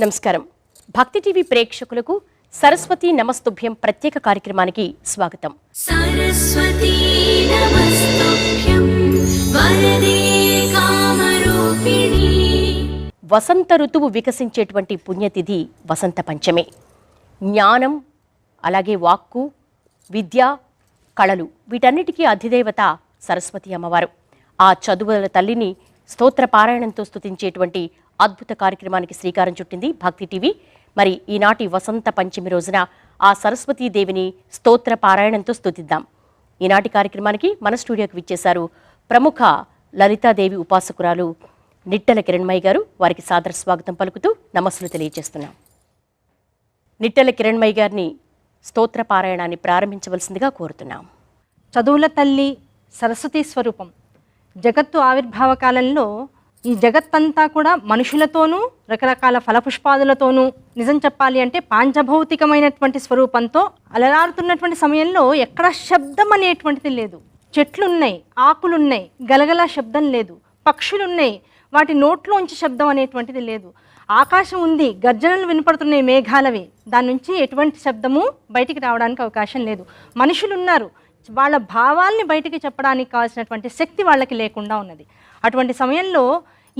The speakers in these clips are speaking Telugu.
నమస్కారం. భక్తి టీవీ ప్రేక్షకులకు సరస్వతి నమస్తుభ్యం ప్రత్యేక కార్యక్రమానికి స్వాగతం. సరస్వతి నమస్తుభ్యం వరదే కామరూపిణి. వసంత ఋతువు వికసించేటువంటి పుణ్యతిథి వసంత పంచమి. జ్ఞానం, అలాగే వాక్కు, విద్య, కళలు వీటన్నిటికీ అధిదేవత సరస్వతి అమ్మవారు. ఆ చదువుల తల్లిని స్తోత్ర పారాయణంతో స్తుతించేటువంటి అద్భుత కార్యక్రమానికి శ్రీకారం చుట్టింది భక్తి టీవీ. మరి ఈనాటి వసంత పంచమి రోజున ఆ సరస్వతీదేవిని స్తోత్ర పారాయణంతో స్తుతిద్దాం. ఈనాటి కార్యక్రమానికి మన స్టూడియోకి విచ్చేశారు ప్రముఖ లలితాదేవి ఉపాసకురాలు నిట్టెల కిరణ్మయి గారు. వారికి సాదర స్వాగతం పలుకుతూ నమస్సులు తెలియజేస్తున్నాం. నిట్టెల కిరణ్మయి గారిని స్తోత్ర పారాయణాన్ని ప్రారంభించవలసిందిగా కోరుతున్నాం. చదువుల తల్లి సరస్వతీ స్వరూపం. జగత్తు ఆవిర్భావ కాలంలో ఈ జగత్తంతా కూడా మనుషులతోనూ రకరకాల ఫలపుష్పాదులతోనూ నిజం చెప్పాలి అంటే పాంచభౌతికమైనటువంటి స్వరూపంతో అలరారుతున్నటువంటి సమయంలో ఎక్కడ శబ్దం అనేటువంటిది లేదు. చెట్లున్నాయి, ఆకులున్నాయి, గలగల శబ్దం లేదు. పక్షులున్నాయి, వాటి నోట్లోంచి శబ్దం అనేటువంటిది లేదు. ఆకాశం ఉంది, గర్జనలు వినపడుతున్నాయి మేఘాలవి, దాని నుంచి ఎటువంటి శబ్దము బయటికి రావడానికి అవకాశం లేదు. మనుషులు ఉన్నారు, వాళ్ళ భావాల్ని బయటికి చెప్పడానికి కావాల్సినటువంటి శక్తి వాళ్ళకి లేకుండా ఉన్నది. అటువంటి సమయంలో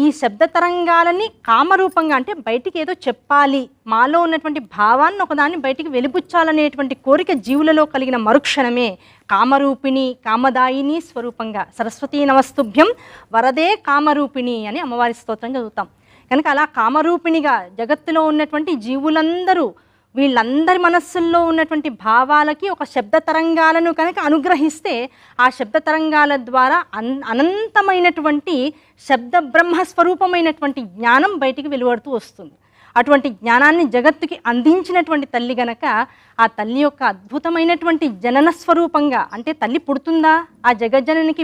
ఈ శబ్ద తరంగాలని కామరూపంగా అంటే బయటికి ఏదో చెప్పాలి, మాలో ఉన్నటువంటి భావాన్ని ఒకదాన్ని బయటికి వెలిబుచ్చాలనేటువంటి కోరిక జీవులలో కలిగిన మరుక్షణమే కామరూపిణి, కామదాయిని స్వరూపంగా సరస్వతీ నమస్తుభ్యం వరదే కామరూపిణి అని అమ్మవారి స్తోత్రం చదువుతాం. కనుక అలా కామరూపిణిగా జగత్తులో ఉన్నటువంటి జీవులందరూ వీళ్ళందరి మనస్సుల్లో ఉన్నటువంటి భావాలకి ఒక శబ్ద తరంగాలను కనుక అనుగ్రహిస్తే ఆ శబ్ద తరంగాల ద్వారా అనంతమైనటువంటి శబ్ద బ్రహ్మస్వరూపమైనటువంటి జ్ఞానం బయటికి వెలువడుతూ వస్తుంది. అటువంటి జ్ఞానాన్ని జగత్తుకి అందించినటువంటి తల్లి గనక ఆ తల్లి యొక్క అద్భుతమైనటువంటి జనన స్వరూపంగా, అంటే తల్లి పుడుతుందా, ఆ జగజ్జననికి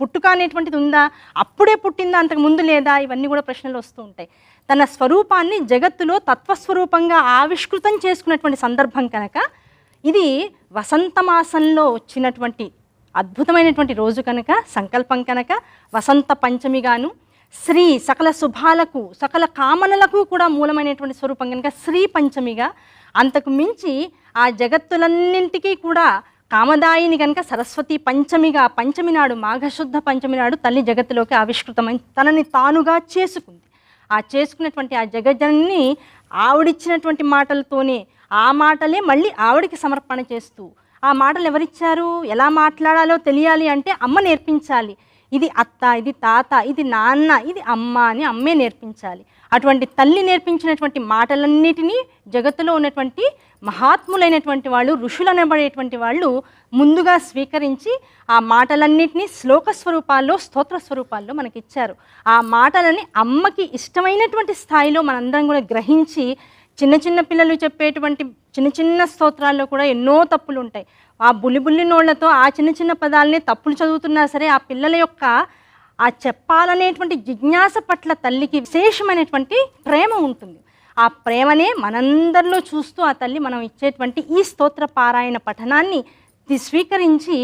పుట్టుక అనేటువంటిది ఉందా, అప్పుడే పుట్టిందా, అంతకు ముందు లేదా, ఇవన్నీ కూడా ప్రశ్నలు వస్తూ ఉంటాయి. తన స్వరూపాన్ని జగత్తులో తత్వస్వరూపంగా ఆవిష్కృతం చేసుకున్నటువంటి సందర్భం కనుక ఇది వసంతమాసంలో వచ్చినటువంటి అద్భుతమైనటువంటి రోజు కనుక, సంకల్పం కనుక వసంత పంచమిగాను, శ్రీ సకల శుభాలకు సకల కామనలకు కూడా మూలమైనటువంటి స్వరూపం కనుక శ్రీ పంచమిగా, అంతకు మించి ఆ జగత్తులన్నింటికీ కూడా కామదాయిని కనుక సరస్వతి పంచమిగా, పంచమి నాడు మాఘశుద్ధ పంచమి నాడు తల్లి జగత్తులోకి ఆవిష్కృతమై తనని తానుగా చేసుకుంది. ఆ చేసుకున్నటువంటి ఆ జగజ్జనని ఆవిడిచ్చినటువంటి మాటలతోనే ఆ మాటలే మళ్ళీ ఆవిడికి సమర్పణ చేస్తూ, ఆ మాటలు ఎవరిచ్చారు, ఎలా మాట్లాడాలో తెలియాలి అంటే అమ్మ నేర్పించాలి. ఇది అత్త, ఇది తాత, ఇది నాన్న, ఇది అమ్మ అని అమ్మే నేర్పించాలి. అటువంటి తల్లి నేర్పించినటువంటి మాటలన్నిటినీ జగత్తులో ఉన్నటువంటి మహాత్ములైనటువంటి వాళ్ళు, ఋషులు అనబడేటువంటి వాళ్ళు ముందుగా స్వీకరించి ఆ మాటలన్నిటినీ శ్లోక స్వరూపాల్లో, స్తోత్ర స్వరూపాల్లో మనకిచ్చారు. ఆ మాటలని అమ్మకి ఇష్టమైనటువంటి స్థాయిలో మనందరం కూడా గ్రహించి, చిన్న చిన్న పిల్లలు చెప్పేటువంటి చిన్న చిన్న స్తోత్రాల్లో కూడా ఎన్నో తప్పులు ఉంటాయి. ఆ బుల్లి నోళ్లతో ఆ చిన్న చిన్న పదాలనే తప్పులు చదువుతున్నా సరే ఆ పిల్లల యొక్క ఆ చెప్పాలనేటువంటి జిజ్ఞాస పట్ల తల్లికి విశేషమైనటువంటి ప్రేమ ఉంటుంది. ఆ ప్రేమనే మనందరిలో చూస్తూ ఆ తల్లి మనం ఇచ్చేటువంటి ఈ స్తోత్ర పారాయణ పఠనాన్ని స్వీకరించి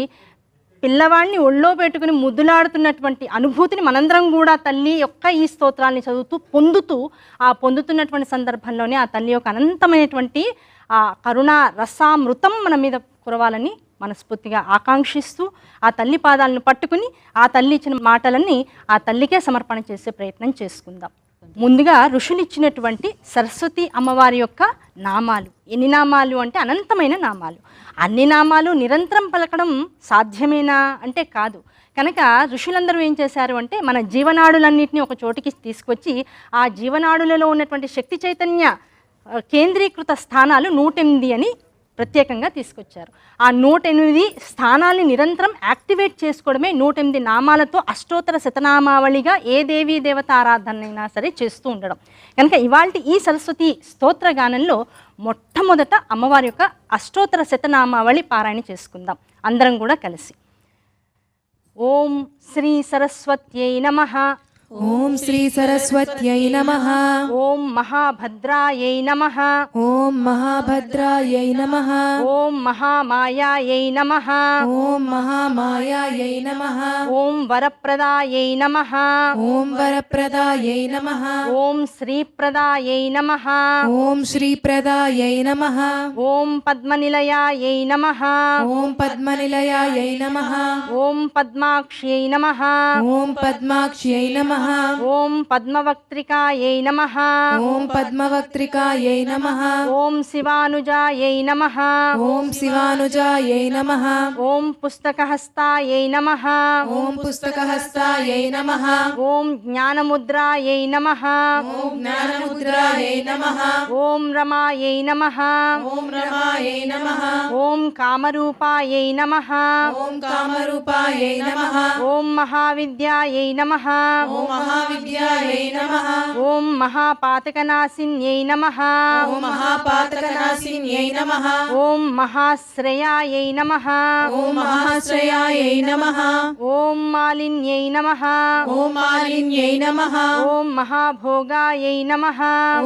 పిల్లవాడిని ఒళ్ళో పెట్టుకుని ముద్దులాడుతున్నటువంటి అనుభూతిని మనందరం కూడా తల్లి యొక్క ఈ స్తోత్రాన్ని చదువుతూ పొందుతూ, ఆ పొందుతున్నటువంటి సందర్భంలోనే ఆ తల్లి యొక్క అనంతమైనటువంటి ఆ కరుణా రసామృతం మన మీద కురవాలని మనస్ఫూర్తిగా ఆకాంక్షిస్తూ ఆ తల్లి పాదాలను పట్టుకుని ఆ తల్లి ఇచ్చిన మాటలన్నీ ఆ తల్లికే సమర్పణ చేసే ప్రయత్నం చేసుకుందాం. ముందుగా ఋషులు ఇచ్చినటువంటి సరస్వతి అమ్మవారి యొక్క నామాలు. ఎన్ని నామాలు అంటే అనంతమైన నామాలు. అన్ని నామాలు నిరంతరం పలకడం సాధ్యమేనా అంటే కాదు. కనుక ఋషులందరూ ఏం చేశారు అంటే మన జీవనాడులన్నింటినీ ఒక చోటికి తీసుకొచ్చి ఆ జీవనాడులలో ఉన్నటువంటి శక్తి చైతన్య కేంద్రీకృత స్థానాలు 108 అని ప్రత్యేకంగా తీసుకొచ్చారు. ఆ 108 స్థానాల్ని నిరంతరం యాక్టివేట్ చేసుకోవడమే 108 నామాలతో అష్టోత్తర శతనామావళిగా ఏ దేవీ దేవత ఆరాధనైనా సరే చేస్తూ ఉండడం. కనుక ఇవాల్టి ఈ సరస్వతి స్తోత్ర గానంలో మొట్టమొదట అమ్మవారి యొక్క అష్టోత్తర శతనామావళి పారాయణ చేసుకుందాం అందరం కూడా కలిసి. ఓం శ్రీ సరస్వత్యై నమః. ఓం శ్రీ సరస్వత్యై నమః. ఓం మహాభద్రాయై నమః. ఓం మహాభద్రాయై నమః. ఓం మహామాయాయై నమః. ఓం మహామాయాయై నమః. ఓం వరప్రదాయై నమః. ఓం వరప్రదాయై నమః. ఓం శ్రీప్రదాయై నమః. ఓం శ్రీప్రదాయై నమః. ఓం పద్మనిలయాయై నమః. ఓం పద్మనిలయాయై నమః. ఓం పద్మాక్ష్యై నమః. ఓం పద్మాక్ష్యై నమః. ఓం పద్మవక్త్రికాయై నమః. ఓం పద్మవక్త్రికాయై నమః. ఓం శివానుజాయై నమః. ఓం శివానుజాయై నమః. ఓం పుస్తకహస్తాయై నమః. ఓం పుస్తకహస్తాయై నమః. ఓం జ్ఞానముద్రాయై నమః. ఓం జ్ఞానముద్రాయై నమః. ఓం రమాయై నమః. ఓం రమాయై నమః. ఓం కామరూపాయై నమః. ఓం కామరూపాయై నమః. ఓం మహావిద్యాయై నమః. ఓం మహావిద్యాయై నమః. ఓం మహాపాతకనాశిన్యై నమః. ఓం మహాపాతకనాశిన్యై నమః. ఓం మహాశ్రయాయై నమః. ఓం మహాశ్రయాయై నమః. ఓం మాలిన్యై నమః. ఓం మాలిన్యై నమః. ఓం మహాభోగాయై నమః.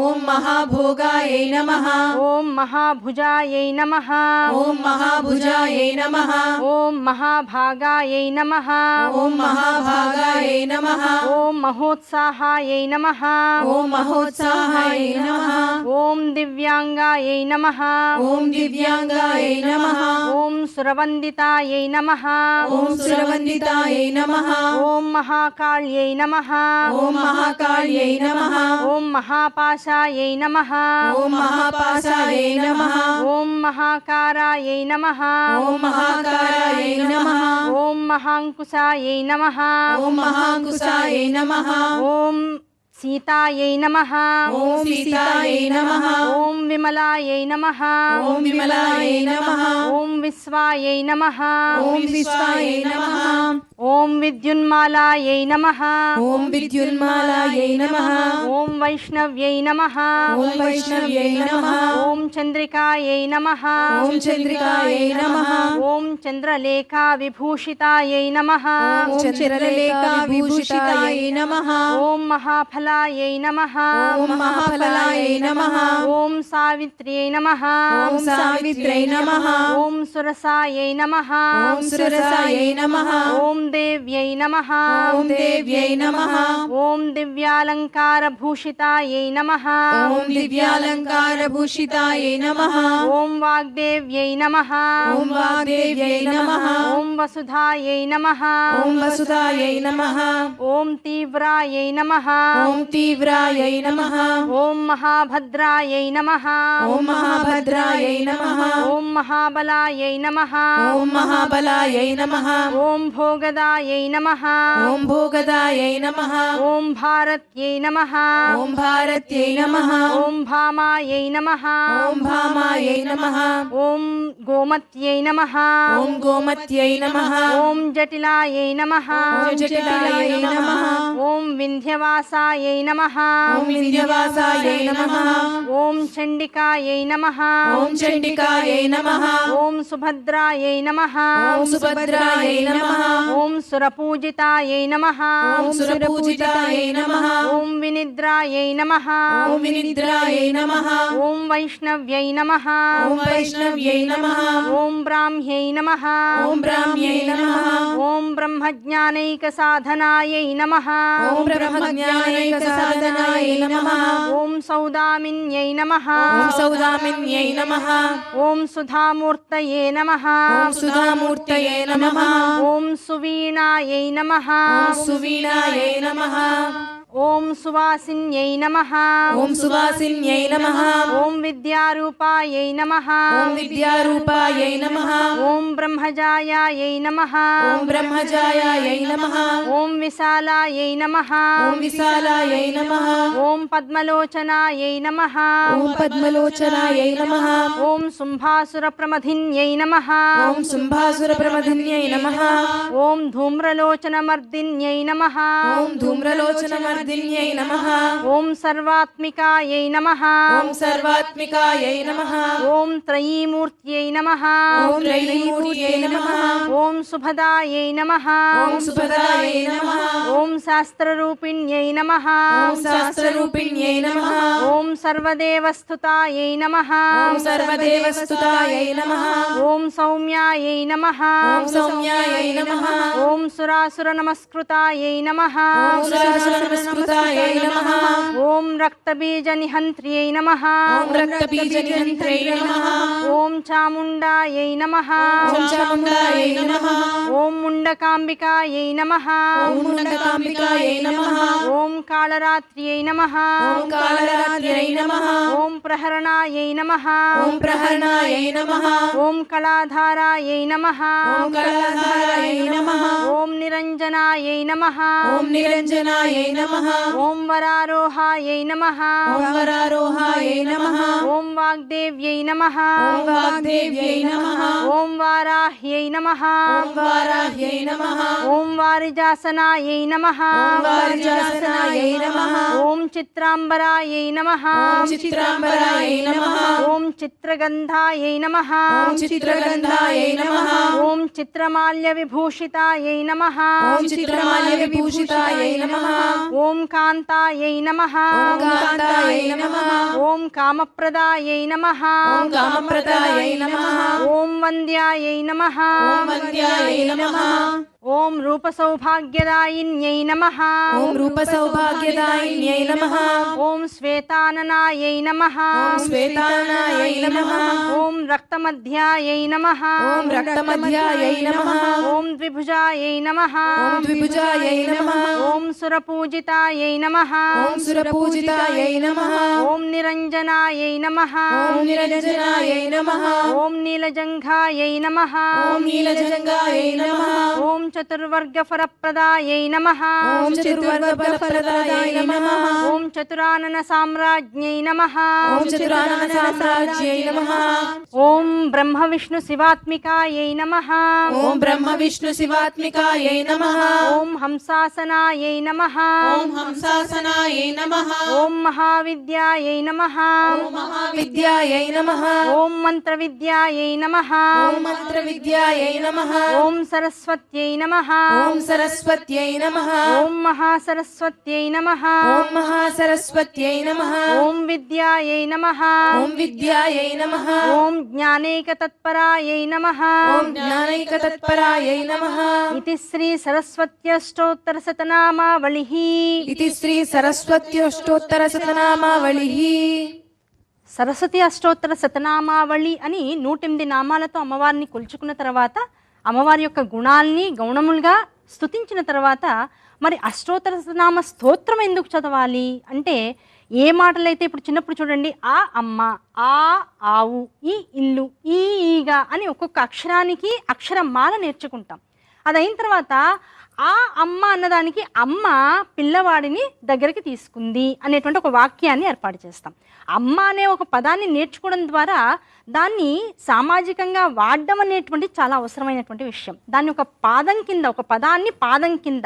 ఓం మహాభోగాయై నమః. ఓం మహాభుజాయై నమః. ఓం మహాభుజాయై నమః. ఓం మహాభాగాయై నమః. ఓం మహాభాగాయై నమః. ఓం మహోత్సాహాయై నమః. ఓం మహోత్సాహాయై నమః. ఓం దివ్యాంగాయై నమః. ఓం దివ్యాంగాయై నమః. ఓం సురవందితాయై నమః. ఓం సురవందితాయై నమః. ఓం మహాకాళ్యై నమః. ఓం మహాకాళ్యై నమః. ఓం మహాపాశాయై నమః. ఓం మహాపాశాయై నమః. ఓం మహాకారాయై నమః. ఓం మహాకారాయై నమః. ఓం మహాంకుశాయై నమః. ఓం మహాంకుశాయై నమః. ఓం సీతాయై నమః. ఓం సీతాయై నమః. ఓం విమలాయై నమః. ఓం విమలాయై నమః. ఓం విశ్వాయై నమః. ఓం విశ్వాయై నమః. ఓం విద్యున్మాలాయై నమః. ఓం విద్యున్మాలాయై నమః. ఓం వైష్ణవ్యై నమః. ఓం వైష్ణవ్యై నమః. ఓం చంద్రికాయై నమః. ఓం చంద్రికాయై నమః. ఓం చంద్రలేఖా విభూషితాయై నమః. ఓం చంద్రలేఖా విభూషితాయై నమః. ఓం మహాఫలాయై నమః. ఓం మహాఫలాయై నమః. ఓం సావిత్ర్యై నమః. ఓం సావిత్ర్యై నమః. ఓం సురసాయై నమః. ఓం సురసాయై నమః. ఓం దేవ్యై నమః. ఓం దేవ్యై నమః. ఓం దివ్యాలంకారభూషితాయై నమః. ఓం దివ్యాలంకారభూషితాయై నమః. ఓం వాగ్దేవ్యై నమః. ఓం వాగ్దేవ్యై నమః. ఓం వసుధాయై నమః. ఓం వసుధాయై నమః. ఓం తీవ్రాయై నమః. ఓం తీవ్రాయై నమః. ఓం మహాభద్రాయై నమః. ఓం మహాభద్రాయై నమః. ఓం మహాబలాయై నమః. ఓం మహాబలాయై నమః. ఓం భోగదాయై నమః. ఓం భోగదాయై నమః. ఓం భారత్యై నమః. ఓం భారత్యై నమః. ఓం భామాయై నమః. ఓం భామాయై నమః. ఓం గోమత్యై నమః. ఓం గోమత్యై నమః. ఓం జటిలాయై నమః. ఓం జటిలాయై నమః. ఓం వింధ్యవాసాయై నమః. ఓం వింధ్యవాసాయై నమః. ఓం చండికాయై నమః. ఓం చండికాయై నమః. ఓం సుభద్రాయై నమః. ఓం సుభద్రాయై నమః. ఓం సురపూజితాయై నమః. ఓం సురపూజితాయై నమః. ఓం వినిద్రాయై నమః. ఓం వినిద్రాయై నమః. ఓం వైష్ణవ్యై నమః. ఓం వైష్ణవ్యై నమః. ఓం బ్రాహ్మ్యై నమః. ఓం బ్రాహ్మ్యై నమః. ఓం బ్రహ్మజ్ఞానైక సాధనాయై నమః. ఓం బ్రహ్మజ్ఞానైక సాధనాయై నమః. ఓం సౌదామిన్యై నమః. ఓం సౌదామిన్యై నమః. ఓం సుధామూర్తయే నమః. ఓం సుధామూర్తయే నమః. ఓం సువీణాయై నమః. ఓం సువీణాయై నమః. ఓం సువాసిన్యై నమః. ఓం సువాసిన్యై నమః. ఓం విద్యారూపాయై నమః. ఓం విద్యారూపాయై నమః. ఓం బ్రహ్మజాయాయై నమః. ఓం బ్రహ్మజాయాయై నమః. ఓం విశాలాయై నమః. ఓం విశాలాయై నమః. ఓం పద్మలోచనాయై నమః. ఓం పద్మలోచనాయై నమః. ఓం శుంభాసురప్రమథిన్యై నమః. ఓం శుంభాసురప్రమథిన్యై నమః. ఓం ధూమ్రలోచనమర్దిన్యై నమః. ఓం ధూమ్రలోచనమర్దిన్యై మర్దిన్యై నమః ఓం సర్వాత్మికాయై నమః ఓం సర్వాత్మికాయై నమః ఓం త్రయీమూర్త్యై నమః ఓం త్రైమూర్త్యై నమః ఓం సుభదాయై నమః ఓం సుభదాయై నమః ఓం శాస్త్రరూపిణ్యై నమః ఓం శాస్త్రరూపిణ్యై నమః ఓం సర్వదేవస్తుతాయై నమః ఓం సర్వదేవస్తుతాయై నమః ఓం సౌమ్యాయై నమః ఓం సౌమ్యాయై నమః ఓం సురాసుర నమస్కృతాయై నమః ఓం సురనమస్కృతాయై నమః ఓం రక్తబీజ నిహంత్ర్యై నమః ఓం రక్తబీజనియంత్రై నమః ఓం చాముండాయై నమః ఓం చాముండాయై నమః ఓం ముండకాంబికాయై నమః ఓం ముండకాంబికాయై నమః ఓం కాళరాత్ర్యై నమః ఓం కాళరాత్ర్యై నమః ఓం ప్రహరణాయై నమః ఓం ప్రహరణాయై నమః ఓం కళాధారాయై నమః ఓం కళాధారాయై నమః ఓం నిరంజనాయై నమః ఓం నిరంజనాయై నమః ఓం వరారోహాయై నమః ఓం వరారోహాయై నమః ఓం వాగ్దేవ్యై నమః ఓం వాగ్దేవ్యై నమః ఓం వారాహ్యై నమః ఓం వారాహ్యై నమః ఓం వారిజాసనాయై నమః ఓం వారిజాసనాయై నమః ఓం చిత్రాంబరాయై నమః ఓం చిత్రాంబరాయై నమః ఓం చిత్రగంధాయై నమః ఓం చిత్రగంధాయై నమః ఓం చిత్రమాల్య విభూషితాయై నమః ఓం చిత్రమాల్య విభూషితాయై నమః ఓం కాంతాయై నమః ఓం కాంతాయై నమః ఓం కామప్రదాయై నమః ఓం కామప్రదాయై నమః ఓం వంద్యాయై నమః ఓం వంద్యాయై నమః ఓం రూపసౌభాగ్యదాయిన్యై నమః ఓం రూపసౌభాగ్యదాయిన్యై నమః ఓం శ్వేతాననాయై నమః ఓం శ్వేతానాయై నమః ఓం రక్తమధ్యాయై నమః ఓం రక్తమధ్యాయై నమః ఓం ద్విభుజాయై నమః ఓం ద్విభుజాయై నమః ఓం సురపూజితాయై నమః ఓం సురపూజితాయై నమః ఓం నిరంజనాయై నమః ఓం నిరంజనాయై నమః ఓం నీలజంఘాయై నమః ఓం నీలజంగాయై నమః ఓం చతుర్వర్గఫలప్రదాయై నమః ఓం చతుర్వర్గఫలప్రదాయై నమః ఓం చతురానన సామ్రాజ్ఞై నమః ఓం చతురానన సామ్రాజ్యై నమః ఓం బ్రహ్మ విష్ణు శివాత్మికాయై నమః ఓం బ్రహ్మ విష్ణు శివాత్మికాయై నమః ఓం హంసాసనాయై నమః ఓం హంసాసనాయై నమః ఓం మహావిద్యాయై నమః ఓం మహావిద్యాయై నమః ఓం మంత్రవిద్యాయై నమః ఓం మంత్రవిద్యాయై నమః ఓం సరస్వత్యై నమః ఓం సరస్వత్యై నమః ఓం మహాసరస్వత్యై నమః ఓం మహాసరస్వత్యై నమః ఓం విద్యాయై నమః ఓం విద్యాయై నమః ఓం జ్ఞానైకతత్పరాయై నమః ఓం జ్ఞానైకతత్పరాయై నమః ఇతి శ్రీ సరస్వత్యష్టోత్తర శతనామావళిః ఇది శ్రీ సరస్వత్యష్టోత్తర శతనామావళిః సరస్వతి అష్టోత్తర శతనామావళి అని 108 నామాలతో అమ్మవారిని కొలుచుకున్న తర్వాత అమ్మవారి యొక్క గుణాల్ని గౌణములుగా స్తుతించిన తర్వాత మరి అష్టోత్తర శతనామ స్తోత్రం ఎందుకు చదవాలి అంటే ఏ మాటలైతే ఇప్పుడు చిన్నప్పుడు చూడండి ఆ అమ్మ ఆ ఆవు ఈ ఇల్లు ఈ ఈగ అని ఒక్కొక్క అక్షరానికి అక్షరమాల నేర్చుకుంటాం. అదైన తర్వాత ఆ అమ్మ అన్నదానికి అమ్మ పిల్లవాడిని దగ్గరికి తీసుకుంది అనేటువంటి ఒక వాక్యాన్ని ఏర్పాటు చేస్తాం. అమ్మ అనే ఒక పదాన్ని నేర్చుకోవడం ద్వారా దాన్ని సామాజికంగా వాడడం అనేటువంటి చాలా అవసరమైనటువంటి విషయం. దాన్ని ఒక పాదం కింద, ఒక పదాన్ని పాదం కింద,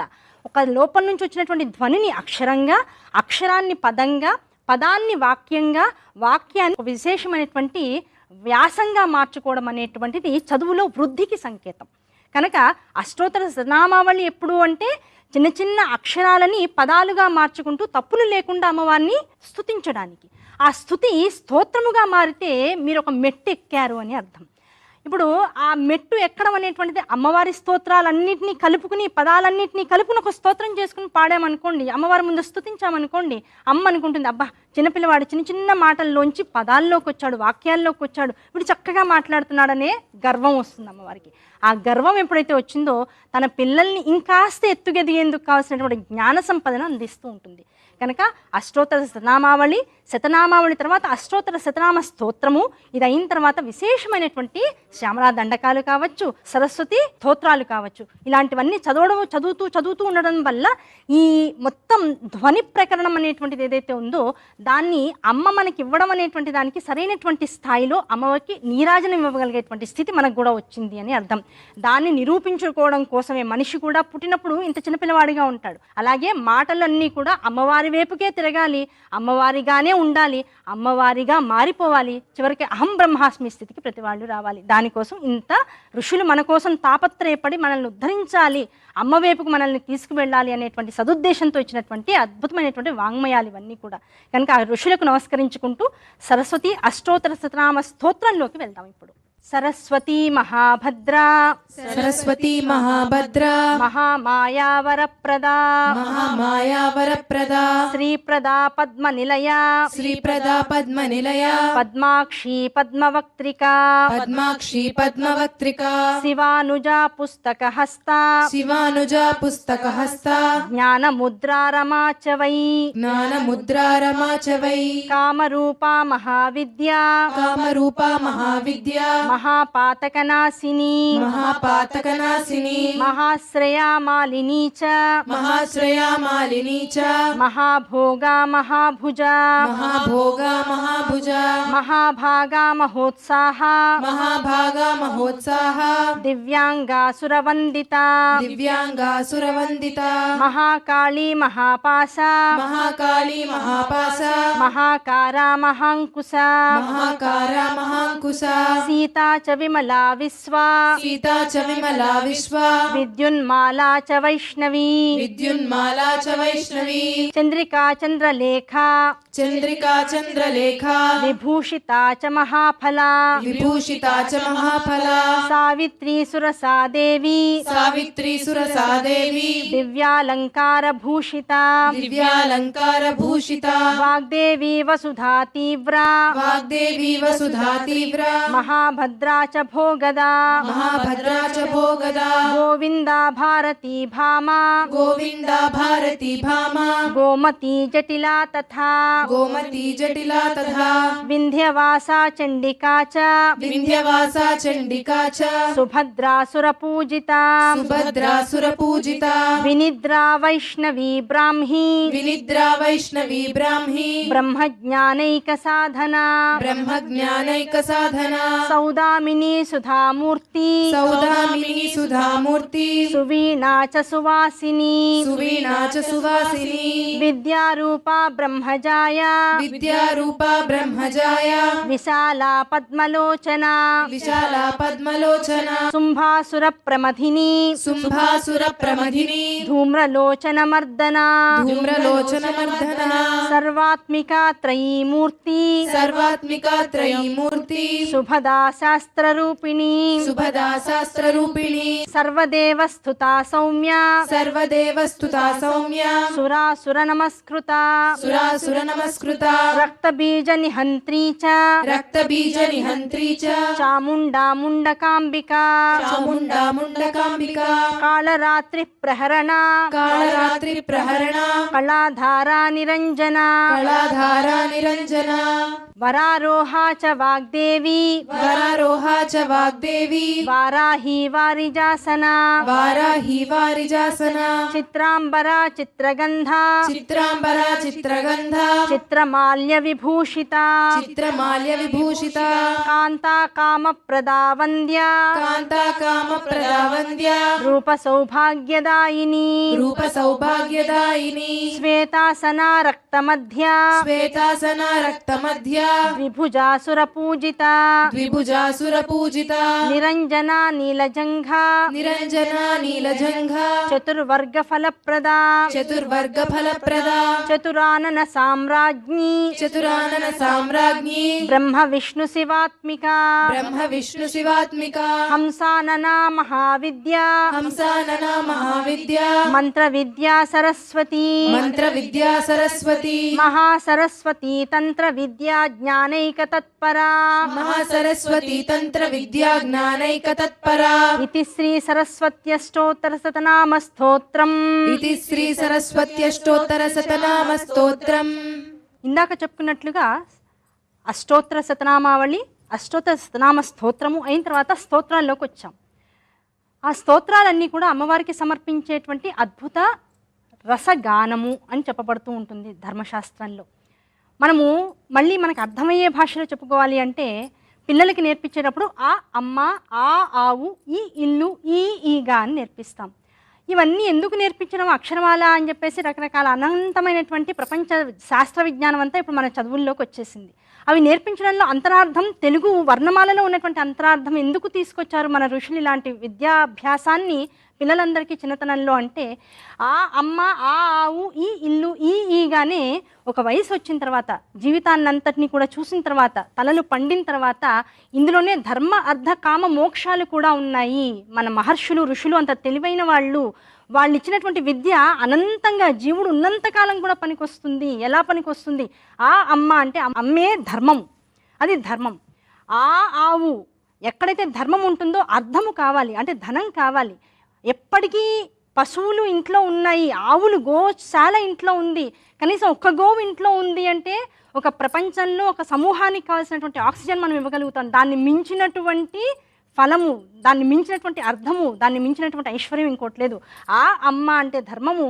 ఒక లోపల నుంచి వచ్చినటువంటి ధ్వనిని అక్షరంగా, అక్షరాన్ని పదంగా, పదాన్ని వాక్యంగా, వాక్యాన్ని ఒక విశేషమైనటువంటి వ్యాసంగా మార్చుకోవడం అనేటువంటిది చదువులో వృద్ధికి సంకేతం. కనుక అష్టోత్తర శతనామావళి ఎప్పుడు అంటే చిన్న చిన్న అక్షరాలని పదాలుగా మార్చుకుంటూ తప్పులు లేకుండా అమ్మవారిని స్తుతించడానికి. ఆ స్తుతి స్తోత్రముగా మారితే మీరు ఒక మెట్టు ఎక్కారు అని అర్థం. ఇప్పుడు ఆ మెట్టు ఎక్కడం అనేటువంటిది అమ్మవారి స్తోత్రాలన్నింటినీ కలుపుకుని, పదాలన్నింటినీ కలుపుకుని ఒక స్తోత్రం చేసుకుని పాడామనుకోండి, అమ్మవారి ముందు స్తుతించామనుకోండి, అమ్మ అనుకుంటుంది అబ్బా చిన్నపిల్లవాడు చిన్న చిన్న మాటల్లోంచి పదాల్లోకి వచ్చాడు, వాక్యాల్లోకి వచ్చాడు, వీడు చక్కగా మాట్లాడుతున్నాడనే గర్వం వస్తుంది అమ్మవారికి. ఆ గర్వం ఎప్పుడైతే వచ్చిందో తన పిల్లల్ని ఇంకాస్త ఎత్తుగెదిగేందుకు కావాల్సినటువంటి జ్ఞాన సంపదను అందిస్తూ ఉంటుంది. కనుక అష్టోత్తర శతనామావళి శతనామావళి తర్వాత అష్టోత్తర శతనామ స్తోత్రము, ఇది అయిన తర్వాత విశేషమైనటువంటి శ్యామలా దండకాలు కావచ్చు, సరస్వతి స్తోత్రాలు కావచ్చు, ఇలాంటివన్నీ చదువుతూ ఉండడం వల్ల ఈ మొత్తం ధ్వని ప్రకరణం అనేటువంటిది ఏదైతే ఉందో దాన్ని అమ్మ మనకి ఇవ్వడం అనేటువంటి దానికి సరైనటువంటి స్థాయిలో అమ్మవారికి నీరాజనం ఇవ్వగలిగేటువంటి స్థితి మనకు కూడా వచ్చింది అని అర్థం. దాన్ని నిరూపించుకోవడం కోసమే మనిషి కూడా పుట్టినప్పుడు ఇంత చిన్నపిల్లవాడిగా ఉంటాడు. అలాగే మాటలన్నీ కూడా అమ్మవారి వైపుకే తిరగాలి, అమ్మవారిగానే ఉండాలి, అమ్మవారిగా మారిపోవాలి, చివరికి అహం బ్రహ్మాస్మి స్థితికి ప్రతి వాళ్ళు రావాలి. దానికోసం ఇంత ఋషులు మన కోసం తాపత్రయపడి మనల్ని ఉద్ధరించాలి, అమ్మ వైపుకు మనల్ని తీసుకువెళ్ళాలి అనేటువంటి సదుద్దేశంతో ఇచ్చినటువంటి అద్భుతమైనటువంటి వాంగ్మయాలు ఇవన్నీ కూడా. కనుక ఆ ఋషులకు నమస్కరించుకుంటూ సరస్వతి అష్టోత్తర శతనామ స్తోత్రంలోకి వెళ్దాం ఇప్పుడు. సరస్వతీ మహాభద్రా సరస్వతీ మహాభద్రా మహామాయావరప్రదా మహామాయావరప్రదా శ్రీప్రదా పద్మనిలయ శ్రీప్రదా పద్మనిలయ పద్మాక్షి పద్మవక్త్రికా పద్మాక్షి పద్మవక్త్రికా శివానుజా పుస్తకహస్త శివానుజా పుస్తకహస్త జ్ఞానముద్రారమా చ వై జ్ఞానముద్రారమా చ వై కామరూపా మహావిద్యా కామరూపా మహావిద్యా మహాపాతకనాశిని మహాపాతకనాశిని మహాశ్రయా మాలినీ చ మహాశ్రయా మాలినీ చ మహాభోగా మహాభుజా మహాభోగా మహాభుజా మహాభాగా మహోత్సాహ మహాభాగా మహోత్సాహ దివ్యాంగాసురవందిత దివ్యాంగాసురవందిత మహాకాళీ మహాపాస మహాకాళీ మహాపాస మహాకారా మహాంకుశ మహాకారా మహాంకుశ సీతా చ విమలా విశ్వా సీతా చ విమలా విశ్వా విద్యున్మాలా చ వైష్ణవీ విద్యున్మాలా చ వైష్ణవీ చంద్రికా చంద్రలేఖా చంద్రికా చంద్రలేఖా విభూషితా చ మహాఫలా విభూషితా చ మహాఫలా సావిత్రీ సురసా దేవి సావిత్రీ సురసా దేవి దివ్యాలంకార భూషిత దివ్యాలంకార భూషిత వాగ్దేవి వసుధా తీవ్రా వాగ్దేవి వసుధా తీవ్ర మహాభద్రా చ భోగదా మహాభద్రా చ భోగదా గోవిందా భారతీ భామా గోవిందా భారతి భామా గోమతీ జటిలా తథా గోమతి జటిలా తథా వింధ్యవాసా చండికా చ వింధ్యవాసా చండికా చ సుభద్రాసుర పూజితా సుభద్రాసుర పూజితా వినిద్రా వైష్ణవీ బ్రాహ్మీ వినిద్రా వైష్ణవీ బ్రాహ్మీ బ్రహ్మజ్ఞానైక సాధనా బ్రహ్మజ్ఞానైక సాధనా సౌదామినీ సుధామూర్తి సౌదామిని సుధామూర్తి సువీణా చ సువాసిని సువీణా చ సువాసిని విద్యారూపా బ్రహ్మజాయ విద్యారూపా బ్రహ్మజాయ విశాలా పద్మలోచనా విశాలా పద్మలోచన శుంభాసుర ప్రమథిని శుంభాసుర ప్రమథిని ధూమ్రలోచన మర్దనా ధూమ్రలోచన మర్దన సర్వాత్మికా త్రయీమూర్తి సర్వాత్మికా త్రయీమూర్తి శుభదా శాస్త్రరూపిణి శుభదా శాస్త్రరూపిణి సర్వదేవస్థుతా సౌమ్య సర్వదేవస్తుతా సౌమ్య సురాసుర నమస్కృత సురాసుర నమస్కృత రక్తబీజ నిహంత్రీ చ రక్తబీజ నిహంత్రీ చ చాముండా ముండకాంబికా చాముండా ముండకాంబికా కాళరాత్రి ప్రహరణ కాళరాత్రి ప్రహరణ కళాధారా నిరంజన కళాధారా నిరంజన వరారోహా చ వాగ్దేవి వరారోహా చ వాగ్దేవి వారాహి వారిజాసన వారాహి వారిజాసన చిత్రాంబరా చిత్రగంధ చిత్రాంబరా చిత్రగంధ చిత్రమాల్య విభూషిత చిత్రమాల్య విభూషిత కాంతా కామప్రదా వంద్య కాంతా కామ ప్రదావంద్య రూప సౌభాగ్యదాయిని రూప సౌభాగ్యదాయిని శ్వేతాసనా రక్తమధ్య శ్వేతాసన రక్తమధ్య ద్విభుజాసుర పూజిత ద్విభుజాసుర పూజిత నిరంజనా నీలజంఘ నిరంజన నీలజంఘ చతుర్వర్గ ఫలప్రదా చతుర్వర్గ ఫలప్రదా చతురానన సామ్రాజ్ఞి చతురానన సామ్రాజ్ఞి బ్రహ్మ విష్ణు శివాత్మిక బ్రహ్మ విష్ణు శివాత్మిక హంసాననా మహావిద్య హంసానన మహావిద్య మంత్ర విద్యా సరస్వతి మంత్ర విద్యా సరస్వతి మహాసరస్వతి తంత్ర విద్యా జ్ఞానైక తత్పరా మహాసరస్వతి తంత్ర విద్యా జ్ఞానైక తత్పరా ఇతి శ్రీ సరస్వత్యష్టోత్తర శతనామ స్తోత్రం ఇది శ్రీ సరస్వత్యష్టోత్తర శతనామ స్తోత్రం ఇందాక చెప్పుకున్నట్లుగా అష్టోత్తర శతనామావళి, అష్టోత్తర శతనామ స్తోత్రము అయిన తర్వాత స్తోత్రాల్లోకి వచ్చాం. ఆ స్తోత్రాలన్నీ కూడా అమ్మవారికి సమర్పించేటువంటి అద్భుత రసగానము అని చెప్పబడుతూ ఉంటుంది ధర్మశాస్త్రంలో. మనము మళ్ళీ మనకు అర్థమయ్యే భాషలో చెప్పుకోవాలి అంటే పిల్లలకి నేర్పించేటప్పుడు ఆ అమ్మ, ఆ ఆవు, ఈ ఇల్లు, ఈగా అని నేర్పిస్తాం. ఇవన్నీ ఎందుకు నేర్పించడం, అక్షరమాల అని చెప్పేసి రకరకాల అనంతమైనటువంటి ప్రపంచ శాస్త్ర విజ్ఞానం అంతా ఇప్పుడు మన చదువుల్లోకి వచ్చేసింది. అవి నేర్పించడంలో అంతరార్థం, తెలుగు వర్ణమాలలో ఉన్నటువంటి అంతరార్థం ఎందుకు తీసుకొచ్చారు మన ఋషులు ఇలాంటి విద్యాభ్యాసాన్ని పిల్లలందరికీ చిన్నతనంలో అంటే, ఆ అమ్మ, ఆ ఆవు, ఈ ఇల్లు, ఈగానే ఒక వయసు వచ్చిన తర్వాత, జీవితాన్నంతటినీ కూడా చూసిన తర్వాత, తలలు పండిన తర్వాత ఇందులోనే ధర్మ అర్థ కామ మోక్షాలు కూడా ఉన్నాయి. మన మహర్షులు ఋషులు అంత తెలివైన వాళ్ళు ఇచ్చినటువంటి విద్య అనంతంగా జీవుడు ఉన్నంతకాలం కూడా పనికొస్తుంది. ఎలా పనికొస్తుంది? ఆ అమ్మ అంటే అమ్మే ధర్మము, అది ధర్మం. ఆ ఆవు, ఎక్కడైతే ధర్మం ఉంటుందో అర్థము కావాలి, అంటే ధనం కావాలి. ఎప్పటికీ పశువులు ఇంట్లో ఉన్నాయి, ఆవులు గోశాల ఇంట్లో ఉంది, కనీసం ఒక్క గోవు ఇంట్లో ఉంది అంటే ఒక ప్రపంచంలో ఒక సమూహానికి కావాల్సినటువంటి ఆక్సిజన్ మనం ఇవ్వగలుగుతాం. దాన్ని మించినటువంటి ఫలము, దాన్ని మించినటువంటి అర్థము, దాన్ని మించినటువంటి ఐశ్వర్యం ఇంకోటి లేదు. ఆ అమ్మ అంటే ధర్మము,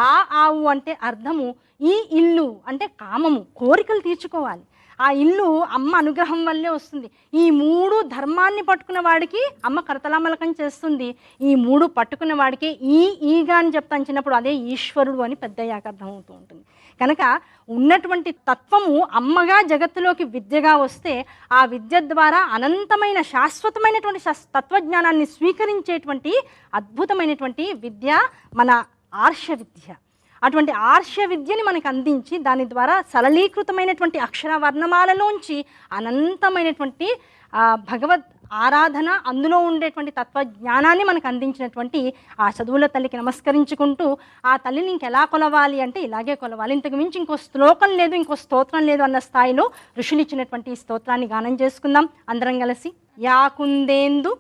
ఆ ఆవు అంటే అర్థము, ఈ ఇల్లు అంటే కామము, కోరికలు తీర్చుకోవాలి. ఆ ఇల్లు అమ్మ అనుగ్రహం వల్లే వస్తుంది. ఈ మూడు ధర్మాన్ని పట్టుకున్న వాడికి అమ్మ కరతలామలకం చేస్తుంది. ఈ మూడు పట్టుకున్న వాడికి ఈగా అని చెప్తాను చిన్నప్పుడు, అదే ఈశ్వరుడు అని పెద్దయ్యాక అర్థమవుతూ ఉంటుంది. కనుక ఉన్నటువంటి తత్వము అమ్మగా జగత్తులోకి విద్యగా వస్తే ఆ విద్య ద్వారా అనంతమైన శాశ్వతమైనటువంటి తత్వజ్ఞానాన్ని స్వీకరించేటువంటి అద్భుతమైనటువంటి విద్య మన ఆర్ష విద్య. అటువంటి ఆర్ష విద్యని మనకు అందించి దాని ద్వారా సరళీకృతమైనటువంటి అక్షర వర్ణమాలలోంచి అనంతమైనటువంటి భగవద్ ఆరాధన, అందులో ఉండేటువంటి తత్వజ్ఞానాన్ని మనకు అందించినటువంటి ఆ చదువుల తల్లికి నమస్కరించుకుంటూ, ఆ తల్లిని ఇంకెలా కొలవాలి అంటే ఇలాగే కొలవాలి, ఇంతకు మించి ఇంకో శ్లోకం లేదు, ఇంకో స్తోత్రం లేదు అన్న స్థాయిలో ఋషులు ఇచ్చినటువంటి ఈ స్తోత్రాన్ని గానం చేసుకుందాం అందరం కలిసి. యాకుందేందు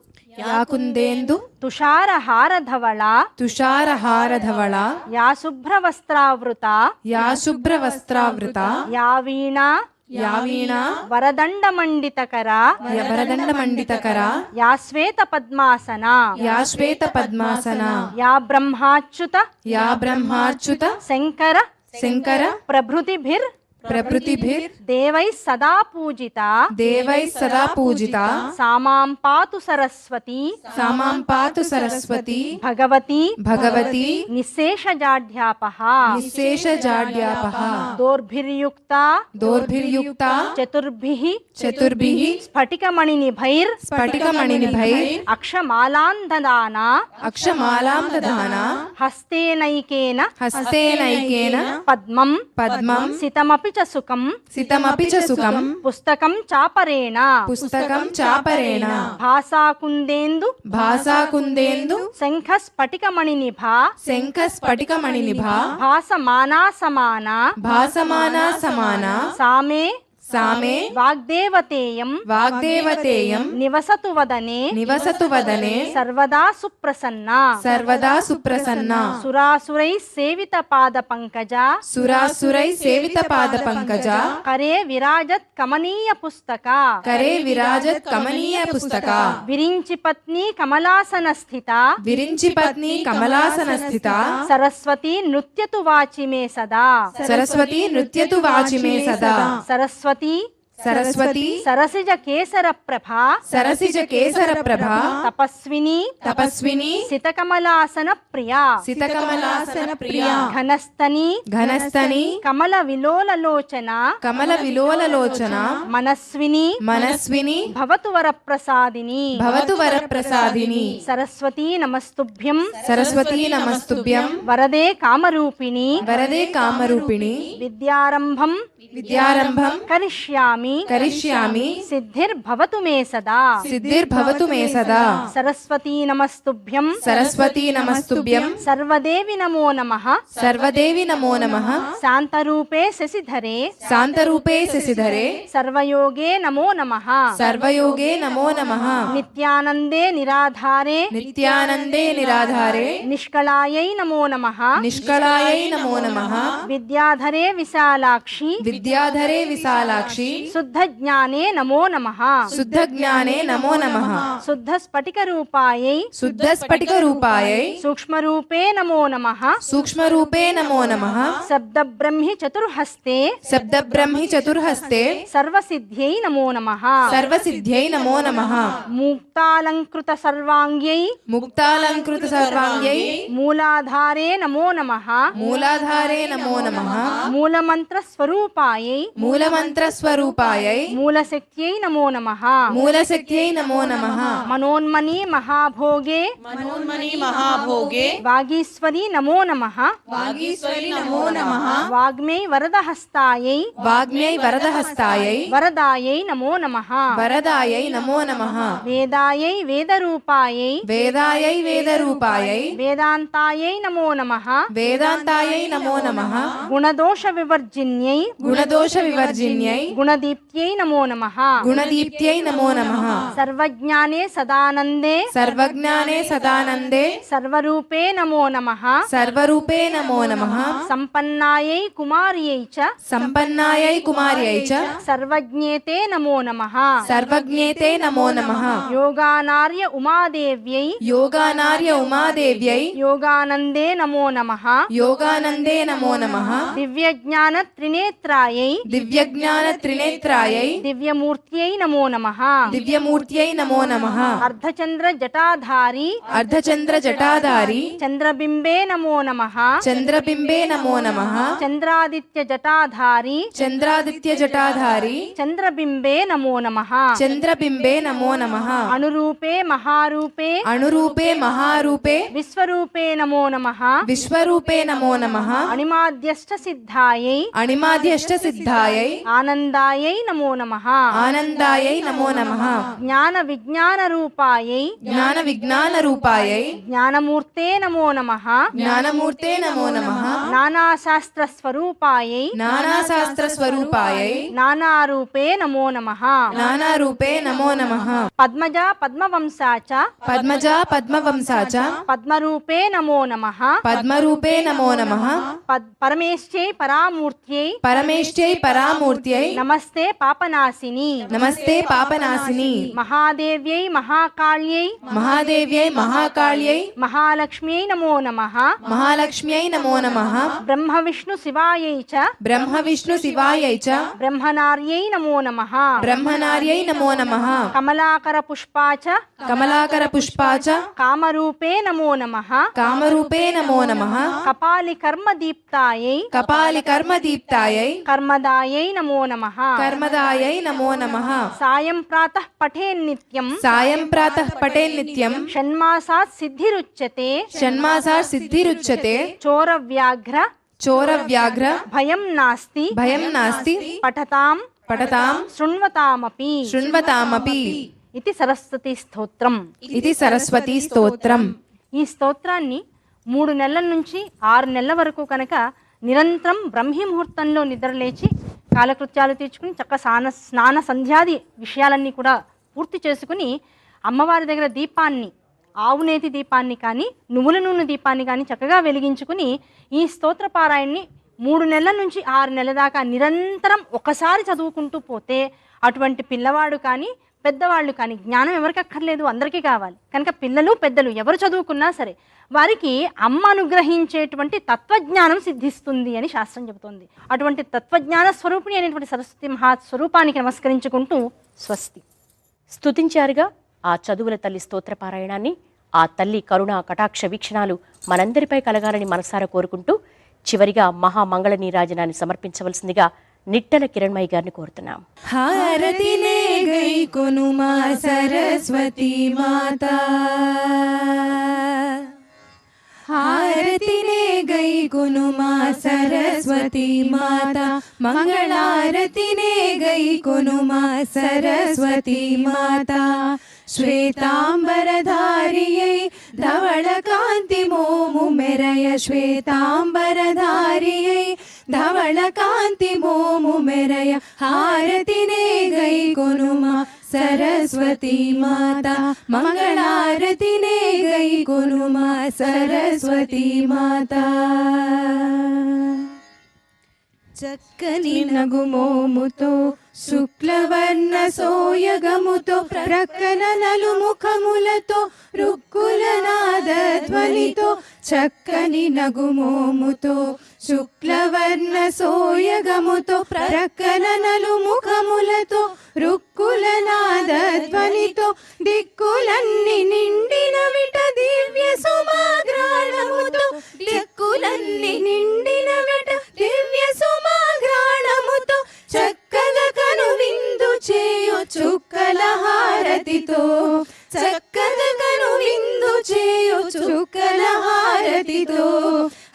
యాకుందేందు తుషారహారధవళ తుషారహారధవళ యా శుభ్రవస్త్రావృత యా శుభ్రవస్త్రావృత యా వీణా యా వీణా వరదండమండితకర వరదండమండితకర యా శ్వేత పద్మాసన యా శ్వేత పద్మాసన యా బ్రహ్మాచ్యుత యా బ్రహ్మాచ్యుత శంకర శంకర ప్రభృతిభిర్ ప్రభృతిభిర్ దేవై సదా పూజిత దేవై సదా పూజిత సామాం పాతు సరస్వతి సామాం పాతు సరస్వతి భగవతి భగవతి నిశేషజాఢ్యాపః నిశేషజాడ్యాపః దోర్భిర్యుక్త దోర్భిర్యుక్త చతుర్భిః చతుర్భిః స్ఫటికమణినిభైర్ స్ఫటికమణినిభైర్ అక్షమాలాందదాన అక్షమాలాం దదాన హస్తేనైకేన హస్తేనైకేన పద్మం పద్మం సితమపి చ సుఖం సితమపి చ సుఖం పుస్తకం చాపరేణ పుస్తకం చాపరేణ భాసాకుందేందు భాసాకుందేందు శంఖ స్ఫటికమణినిభ శంఖ స్ఫటికమణినిభ భాసమానా సమాన భాసమానా సమాన సామే సామే వాగ్దేవతేయం వాగ్దేవతేయం నివసతు వదనే నివసతు వదనే సర్వదా సుప్రసన్న సర్వదా సుప్రసన్న సురాసురై సేవిత పాద పంకజ సురాసురై సేవిత పాద పంకజ కరే విరాజత్ కమనీయ పుస్తక కరే విరాజత్ కమనీయ పుస్తక విరించి పత్ని కమలాసన స్థిత విరించి పత్ని కమలాసన స్థిత సరస్వతి నృత్యతు వాచి మే సదా సరస్వతి నృత్యతు వాచి మే సదా సరస్వతి సరస్వతి సరసిజ కేసర ప్రభ సరసిజ కేసర ప్రభ తపస్విని తపస్విని సితకమలాసన ప్రియ సితకమలాసన ప్రియ ఘనస్తని ఘనస్తని కమల విలోలలోచన కమల విలోలలోచన మనస్విని మనస్విని భవతు వరప్రసాదిని భవతు వరప్రసాదిని సరస్వతీ నమస్తుభ్యం సరస్వతీ నమస్తుభ్యం వరదే కామరూపిణి వరదే కామరూపిణి విద్యారంభం విద్యారంభం కరిష్యామి కరిష్యామి సిద్ధిర్భవతు మే సదా సిద్ధిర్భవతు మే సదా సరస్వతీ నమస్తుభ్యం సరస్వతీ నమస్తుభ్యం సర్వదేవి నమో నమః సర్వదేవి నమో నమః శాంతరూపే శశిధరే శాంతరూపే శశిధరే సర్వయోగే నమో నమః సర్వయోగే నమో నమః నిత్యానందే నిరాధారే నిత్యానందే నిరాధారే నిష్కళాయై నమో నమః నిష్కళాయై నమో నమః విద్యాధరే విశాలాక్షి విద్యాధరే విశాలాక్షి శుద్ధ జ్ఞానే నమో నమః శుద్ధ జ్ఞానే నమో నమః శుద్ధ స్ఫటిక రూపాయై శుద్ధ స్ఫటిక రూపాయై సూక్ష్మ రూపే నమో నమః సూక్ష్మ రూపే నమో నమః శబ్ద బ్రహ్మి చతుర్హస్తే శబ్ద బ్రహ్మి చతుర్హస్తే సర్వసిద్ధ్యై నమో నమః సర్వసిద్ధ్యై నమో నమః ముక్తాలంకృత సర్వాంగ్యై ముక్తాలంకృత సర్వాంగ్యై మూలాధారే నమో నమః మూలాధారే నమో నమః మూలమంత్ర స్వరూపాయై మూలమంత్ర స్వరూపాయై మూలశక్త్యై నమో నమః మూలశక్త్యై నమో నమః మనోన్మని మహాభోగే వాగీశ్వరి నమో నమః వాగ్మై వరదహస్తాయై వాగ్మ్యై వరదహస్తాయై వరదాయై నమో నమః వరదాయై నమో నమః వేదాయై వేదరూపాయై వేదాయై వేదరూపాయై వేదాంతాయై నమో నమః వేదాంతాయై నమో నమః గుణదోష వివర్జిన్యై గుణదోష వివర్జిన్యై గుణదీప్త్యై నమో నమః గుణదీప్త్యై నమో నమః సర్వజ్ఞానే సదానందే సర్వజ్ఞానే సదానందే సర్వరూపే నమో నమః సర్వరూపే నమో నమః సంపన్నాయై కుమార్యై చ సంపన్నాయై కుమార్యై చ సర్వజ్ఞేతే నమో నమః సర్వజ్ఞేతే నమో నమః యోగానార్య ఉమాదేవ్యై యోగానార్య ఉమాదేవ్యై యోగానందే నమో నమః యోగానందే నమో నమః దివ్యజ్ఞాన త్రినేత్రాయై దివ్యజ్ఞాన త్రినేత్రాయై దివ్యమూర్త్యై నమో నమః దివ్యమూర్త్యై నమో నమః అర్ధచంద్ర జటాధారి అర్ధచంద్ర జటాధారి చంద్రబింబే నమో నమః చంద్రబింబే నమో నమః చంద్రాదిత్య జటాధారి చంద్రాదిత్య జటాధారి చంద్రబింబే నమో నమః చంద్రబింబే నమో నమః అనురూపే మహారూపే అణురూపే మహారూపే విశ్వరూపే నమో నమః విశ్వరూపే నమో నమః అణిమాద్యష్ట సిద్ధాయై అణిమాద్యష్ట సిద్ధాయై ఆనందాయై నమో నమః ఆనందాయై నమో నమః జ్ఞాన విజ్ఞాన రూపాయై జ్ఞాన విజ్ఞాన రూపాయై జ్ఞానమూర్తే నమో నమః జ్ఞానమూర్తే నమో నమః నానాశాస్త్ర స్వరూపాయై నానాశాస్త్ర స్వరూపాయై నానారూపే నమో నమః నానారూపే నమో నమః పద్మజా పద్మవంశా చ పద్మజా పద్మవంశా చ పద్మరూపే నమో నమః పద్మరూపే నమో నమః పరమేశ్చై పరామూర్త్యై పరమేష్ట్యై పరామూర్త్యై నమస్తే పాపనాశిని నమస్తే పాపనాశిని మహాదేవ్యై మహాకాళ్యై మహాదేవ్యై మహాకాళ్యై మహాలక్ష్మ్యై నమో నమః మహాలక్ష్మ్యై నమో నమః బ్రహ్మ విష్ణు శివాయై చ బ్రహ్మ విష్ణు శివాయై చ బ్రహ్మనార్యై నమో నమః బ్రహ్మనార్యై నమో నమః కమలాకర పుష్పా చ కమలాకర పుష్పా చ కామరూపే నమో నమః కామరూపే నమో నమః కపాలి కర్మదీప్తాయై కపాలి కర్మదీప్తాయై కర్మదాయై నమో నమః కర్మదాయై నమో నమః సాయం ప్రాతః పఠేన్నిత్యం సాయం ప్రాతః పఠేన్నిత్యం షణ్మాసాత్ సిద్ధిరుచ్యతే షణ్మాసా సిద్ధిరుచ్యతే చోరవ్యాఘ్ర చోరవ్యాఘ్ర భయం నాస్తి భయం నాస్తి పఠతాం పఠతాం శృణ్వతామపి శృణ్వతామపి ఇది సరస్వతి స్తోత్రం. ఇది సరస్వతి స్తోత్రం. ఈ స్తోత్రాన్ని 3 నెలల నుంచి 6 నెలల వరకు కనుక నిరంతరం బ్రహ్మీ ముహూర్తంలో నిద్రలేచి కాలకృత్యాలు తీర్చుకుని స్నాన సంధ్యాది విషయాలన్నీ కూడా పూర్తి చేసుకుని అమ్మవారి దగ్గర దీపాన్ని, ఆవునేతి దీపాన్ని కానీ నువ్వుల నూనె దీపాన్ని కానీ చక్కగా వెలిగించుకుని ఈ స్తోత్ర పారాయణని 3 నెలల నుంచి 6 నెలల దాకా నిరంతరం ఒకసారి చదువుకుంటూ పోతే అటువంటి పిల్లవాడు కానీ పెద్దవాళ్ళు కానీ, జ్ఞానం ఎవరికి అక్కర్లేదు, అందరికీ కావాలి కనుక పిల్లలు పెద్దలు ఎవరు చదువుకున్నా సరే వారికి అమ్మ అనుగ్రహించేటువంటి తత్వజ్ఞానం సిద్ధిస్తుంది అని శాస్త్రం చెబుతోంది. అటువంటి తత్వజ్ఞాన స్వరూపిణి అనేటువంటి సరస్వతి మహాస్వరూపానికి నమస్కరించుకుంటూ స్వస్తి. స్తుతించారుగా ఆ చదువుల తల్లి స్తోత్రపారాయణాన్ని. ఆ తల్లి కరుణా కటాక్ష వీక్షణాలు మనందరిపై కలగాలని మనసారా కోరుకుంటూ చివరిగా మహామంగళ నీరాజనాన్ని సమర్పించవలసిందిగా నిట్టల కిరణ్మయి గారిని కోరుతున్నాం. హారతినే గై కొనుమా సరస్వతి మాత, హారతినే గై కొనుమా సరస్వతి మాత, మంగళారతినే గై కొనుమా సరస్వతి మాత. శ్వేతాంబరధారియై ధవళ కాంతి మోము మెరయ, శ్వేతాంబరధారియై ధవళ కాంతి మోము మెరయ, హారతినే గై కొనుమా సరస్వతి మాత, మంగళారతినే గై కొనుమా సరస్వతి మాత. చక్కని నగుమోముతో శుక్లవర్ణ సోయగముతో ప్రక్కన నలుముఖములతో రుక్కుల నాదధ్వనితో చక్కని నగుమోముతో శుక్లవర్ణ సోయగముతో ప్రక్కన నలుముఖములతో రుక్కుల నాదధ్వనితో దిక్కులన్నీ నిండిన విట దివ్య సుమాగ్రాణముతో దిక్కులన్నీ నిండిన విట దివ్య సుమాగ్రాణముతో చక్కగా కను విందు చేయు చుక్కల హారతితో చక్కగా కను విందు చేయు చుక్కల హారతితో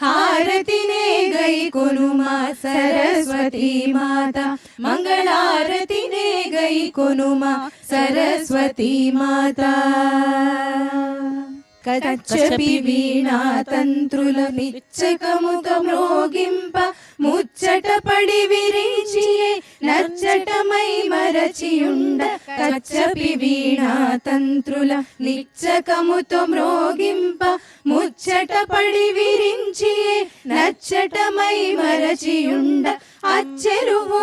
హారతినే గై కొనుమా సరస్వతీ మాత మంగళారతినే గై కొనుమా సరస్వతీ మాత కచ్చపి వీణా తంత్రుల నిచ్చకముగ మ్రోగింప ముచ్చట పడి విరిచియే నచ్చటమై మరచియుండ కచ్చపి వీణా తంత్రుల నిచ్చకముతో మ్రోగింప ముచ్చట పడి విరించియే నచ్చటమై మరచియుండ అచ్చెరువు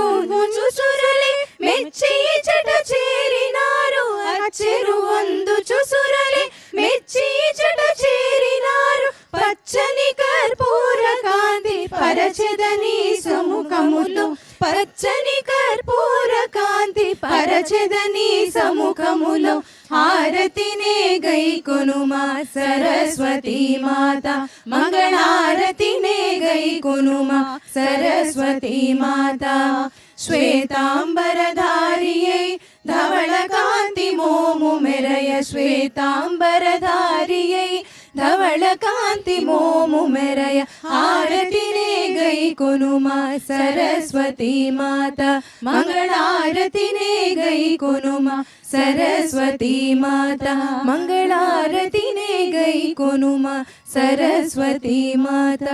చుసురలి మెచ్చి చట చేరినారు అచ్చెరువొందు చుసురలి మెచ్చి చట చేరినారు పచ్చని కర్పూర కాంతి పరచెదని సముఖములు పచ్చని కర్పూర కాంతి పరచెదని సముఖములు హారతినే గై కొనుమా సరస్వతీ మాత మంగళారతినే గై కొనుమా సరస్వతీ మాత శ్వేతాంబరధారియై ధవళ కాంతి మోము మెరయ శ్వేతాంబరధారియై ధవళ కాంతి మోము మెరయ హారతినే గై కొనుమా సరస్వతీ మాత మంగళారతినే గై కొనుమా సరస్వతీ మాత మంగళారతినే గై కొనుమా సరస్వతీ మాత.